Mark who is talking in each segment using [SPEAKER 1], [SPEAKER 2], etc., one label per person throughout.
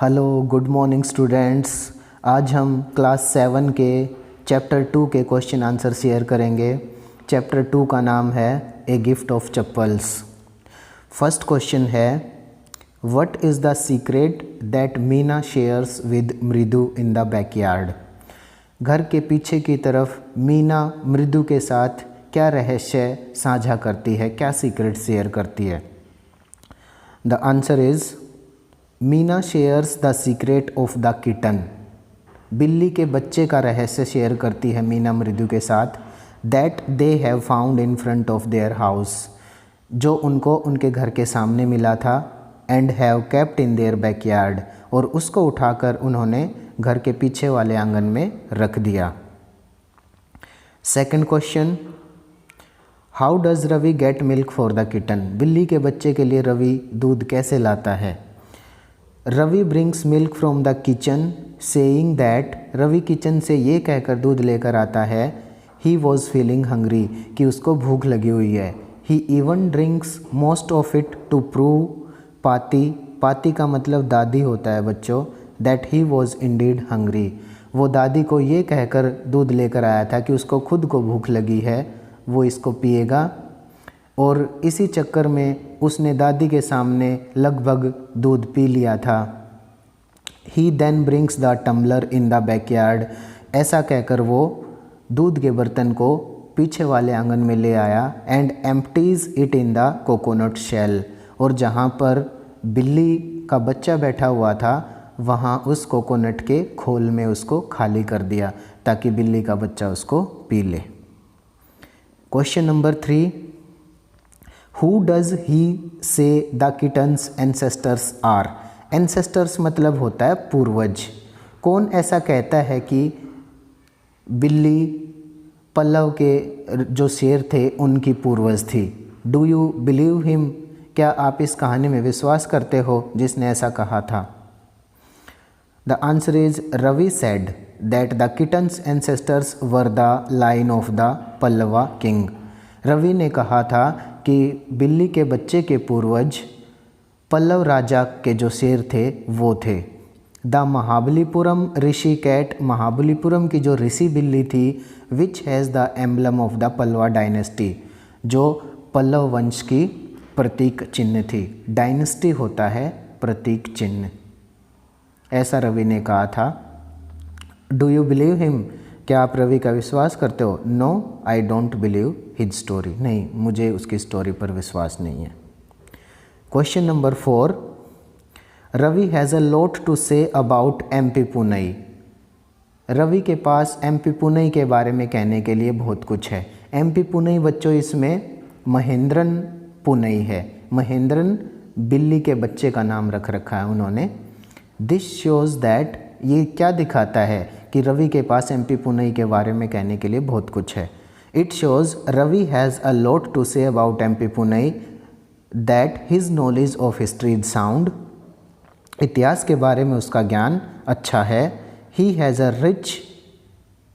[SPEAKER 1] Hello good morning students. आज हम class 7 के चैप्टर 2 के क्वेश्चन आंसर शेयर करेंगे। चैप्टर 2 का नाम है a gift of chappals. First question है, what is the secret that Meena shares with Mridu in the backyard. घर के पीछे की तरफ मीना मृदु के साथ क्या रहस्य साझा करती है, क्या सीक्रेट शेयर करती है। The answer is Meena shares the secret of the kitten. बिल्ली के बच्चे का रहस्य शेयर करती है मीना मृदु के साथ। That they have found in front of their house, जो उनको उनके घर के सामने मिला था। And have kept in their backyard, और उसको उठाकर उन्होंने घर के पीछे वाले आंगन में रख दिया। Second question, how does Ravi get milk for the kitten. बिल्ली के बच्चे के लिए रवि दूध कैसे लाता है। Ravi brings milk from the kitchen saying that, Ravi kitchen से ये कहकर दूध लेकर आता है, ही वॉज फीलिंग हंग्री, कि उसको भूख लगी हुई है। He even drinks most of it to prove Paati, Paati का मतलब दादी होता है बच्चों, that he was indeed hungry. वो दादी को ये कहकर दूध लेकर आया था कि उसको खुद को भूख लगी है, वो इसको पिएगा। और इसी चक्कर में उसने दादी के सामने लगभग दूध पी लिया था। He then brings the tumbler in the backyard, ऐसा कहकर वो दूध के बर्तन को पीछे वाले आंगन में ले आया। And empties it in the coconut shell, और जहाँ पर बिल्ली का बच्चा बैठा हुआ था वहाँ उस कोकोनट के खोल में उसको खाली कर दिया ताकि बिल्ली का बच्चा उसको पी ले। Question number 3, who does he say the kitten's ancestors are. Ancestors मतलब होता है पूर्वज। कौन ऐसा कहता है कि बिल्ली पल्लव के जो शेर थे उनकी पूर्वज थी। डू यू बिलीव हिम, क्या आप इस कहानी में विश्वास करते हो जिसने ऐसा कहा था। The answer is Ravi said that the kitten's ancestors were the line of the Pallava king. Ravi ने कहा था कि बिल्ली के बच्चे के पूर्वज पल्लव राजा के जो शेर थे वो थे। द महाबलीपुरम ऋषि कैट, महाबलीपुरम की जो ऋषि बिल्ली थी, which has the emblem of the Pallava dynasty, जो पल्लव वंश की प्रतीक चिन्ह थी। डायनेस्टी होता है प्रतीक चिन्ह, ऐसा रवि ने कहा था। डू यू बिलीव हिम, क्या आप रवि का विश्वास करते हो। No I don't believe his story, नहीं मुझे उसकी स्टोरी पर विश्वास नहीं है। Question number 4, Ravi has a lot to say about MP Punai. Ravi के पास एमपी पुनई के बारे में कहने के लिए बहुत कुछ है। एमपी पुनई बच्चों इसमें महेंद्रन पुनई है। महेंद्रन बिल्ली के बच्चे का नाम रख रखा है उन्होंने। दिस शोज़ दैट, ये क्या दिखाता है कि रवि के पास एमपी पुनई के बारे में कहने के लिए बहुत कुछ है। It shows Ravi has a lot to say about MP Punai, that his knowledge of history is sound. इतिहास के बारे में उसका ज्ञान अच्छा है। He has a rich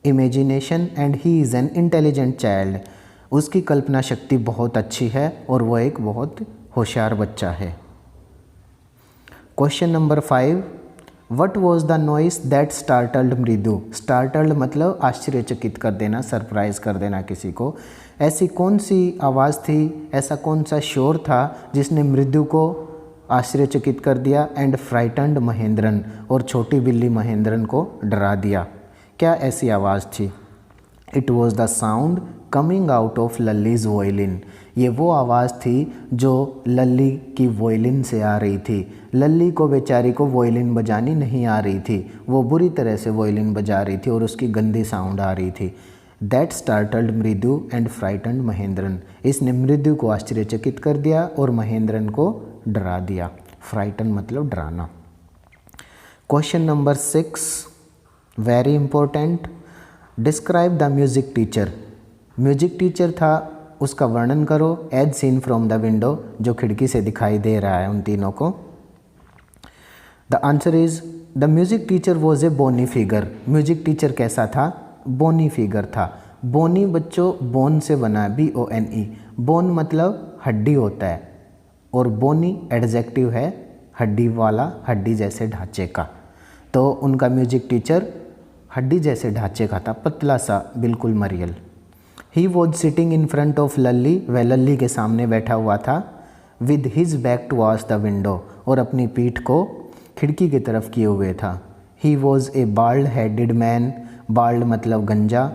[SPEAKER 1] imagination and he is an intelligent child. उसकी कल्पना शक्ति बहुत अच्छी है और वह एक बहुत होशियार बच्चा है। Question number 5, what was the noise that startled मृदु। स्टार्टल्ड मतलब आश्चर्यचकित कर देना, सरप्राइज कर देना किसी को। ऐसी कौन सी आवाज़ थी, ऐसा कौन सा शोर था जिसने मृदु को आश्चर्यचकित कर दिया। एंड फ्राइटन्ड महेंद्रन, और छोटी बिल्ली महेंद्रन को डरा दिया। क्या ऐसी आवाज़ थी। It was the sound coming out of Lalli's violin. ये वो आवाज़ थी जो लल्ली की वोयलिन से आ रही थी। लल्ली को बेचारी को वोयलिन बजानी नहीं आ रही थी, वो बुरी तरह से वोयलिन बजा रही थी और उसकी गंदी साउंड आ रही थी। दैट स्टार्टल्ड मृदु एंड फ्राइटन्ड महेंद्रन, इसने मृदु को आश्चर्यचकित कर दिया और महेंद्रन को डरा दिया। फ्राइटन मतलब डराना। Question number 6, very important, describe the music teacher. Music teacher था उसका वर्णन करो। As seen from the window, जो खिड़की से दिखाई दे रहा है उन तीनों को। The answer is the music teacher was a bony figure. Music teacher कैसा था, बोनी फिगर था। बोनी बच्चों बोन से बना है, BONE। बोन मतलब हड्डी होता है और बोनी एडजेक्टिव है हड्डी वाला, हड्डी जैसे ढांचे का। तो उनका म्यूजिक टीचर हड्डी जैसे ढांचे का था, पतला सा, बिल्कुल मरियल। He was sitting in front of Lalli, वह लल्ली के सामने बैठा हुआ था। With his back towards the window, और अपनी पीठ को खिड़की की तरफ किए हुए था। He was a bald headed man, bald मतलब गंजा,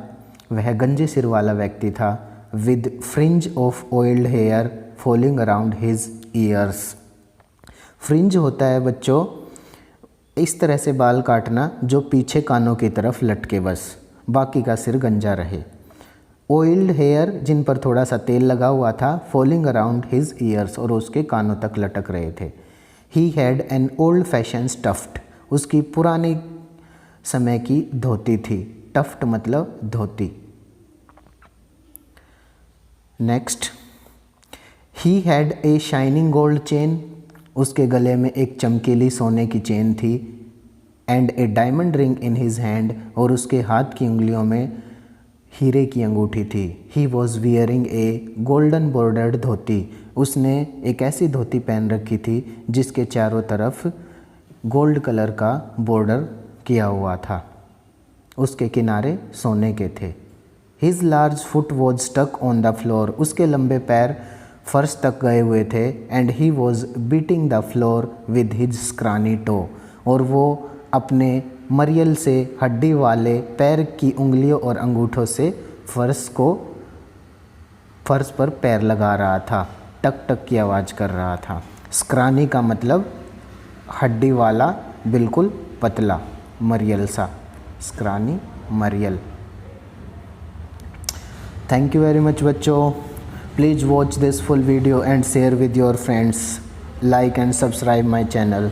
[SPEAKER 1] वह गंजे सिर वाला व्यक्ति था। With fringe of oiled hair falling around his ears. Fringe होता है बच्चों इस तरह से बाल काटना जो पीछे कानों की तरफ लटके, बस बाकी का सिर गंजा रहे। ऑयल्ड हेयर जिन पर थोड़ा सा तेल लगा हुआ था, फॉलिंग अराउंड हिज ईयर्स, और उसके कानों तक लटक रहे थे। He had an old fashion tuft, उसकी पुराने समय की धोती थी। टफ्ट मतलब dhoti. Next, he had a shining gold chain, उसके गले में एक चमकीली सोने की चेन थी। And a diamond ring in his hand, और उसके हाथ की उंगलियों में हीरे की अंगूठी थी। He was wearing a golden bordered dhoti, उसने एक ऐसी धोती पहन रखी थी जिसके चारों तरफ गोल्ड कलर का बॉर्डर किया हुआ था, उसके किनारे सोने के थे। His large foot was stuck on the floor, उसके लंबे पैर फर्श तक गए हुए थे। And he was beating the floor with his scrawny toe, और वो अपने मरियल से हड्डी वाले पैर की उंगलियों और अंगूठों से फर्श पर पैर लगा रहा था, टक टक की आवाज़ कर रहा था। स्क्रानी का मतलब हड्डी वाला, बिल्कुल पतला, मरियल सा, स्क्रानी मरियल। थैंक यू वेरी मच बच्चों। Please watch this full video and share with your friends. Like and subscribe my channel.